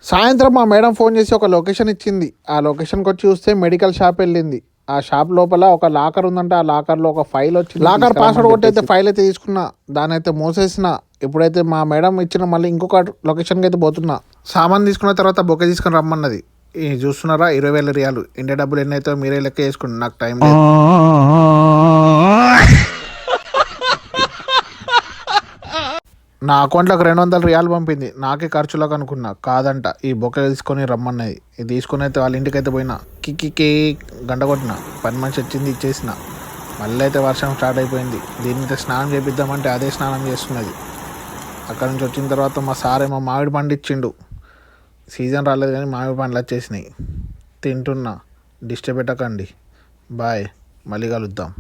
సాయంత్రం మా madam phone చేసి ఒక లొకేషన్ ఇచ్చింది. ఆ లొకేషన్కి వచ్చి చూస్తే మెడికల్ షాప్ వెళ్ళింది. ఆ షాప్ లోపల ఒక లాకర్ ఉందంటే ఆ లాకర్లో ఒక ఫైల్ వచ్చింది. లాకర్ పాస్వర్డ్ కొట్టి అయితే ఫైల్ అయితే తీసుకున్నా, దాని అయితే మూసేసిన. ఇప్పుడైతే మా మేడం ఇచ్చిన మళ్ళీ ఇంకొక లొకేషన్కి అయితే పోతున్నా. సామాన్ తీసుకున్న తర్వాత బొకే తీసుకుని రమ్మన్నది. ఇది చూస్తున్నారా, 20,000 రియాలు. ఇండియా డబ్బులు ఎన్ని అవుతాయో మీరే లెక్క చేసుకోండి, నాకు టైం లేదు. నా అకౌంట్లోకి 200 రియాలు పంపింది. నాకే ఖర్చులకు అనుకున్నా, కాదంట ఈ బొక్క తీసుకొని రమ్మన్నది. ఇది తీసుకొని అయితే వాళ్ళ ఇంటికి అయితే పోయినా. కిక్కి గంట కొట్టిన, పని మనిషి వచ్చింది, ఇచ్చేసిన. మళ్ళీ అయితే వర్షం స్టార్ట్ అయిపోయింది. దీని అయితే స్నానం చేపిద్దామంటే అదే స్నానం చేస్తున్నది. అక్కడ నుంచి వచ్చిన తర్వాత మా సార్ ఏమో మామిడి పండు ఇచ్చిండు. సీజన్ రాలేదు కానీ మామిడి పండ్లు వచ్చేసినాయి. తింటున్నా, డిస్టర్బ్ పెట్టకండి. బాయ్, మళ్ళీ కలుద్దాం.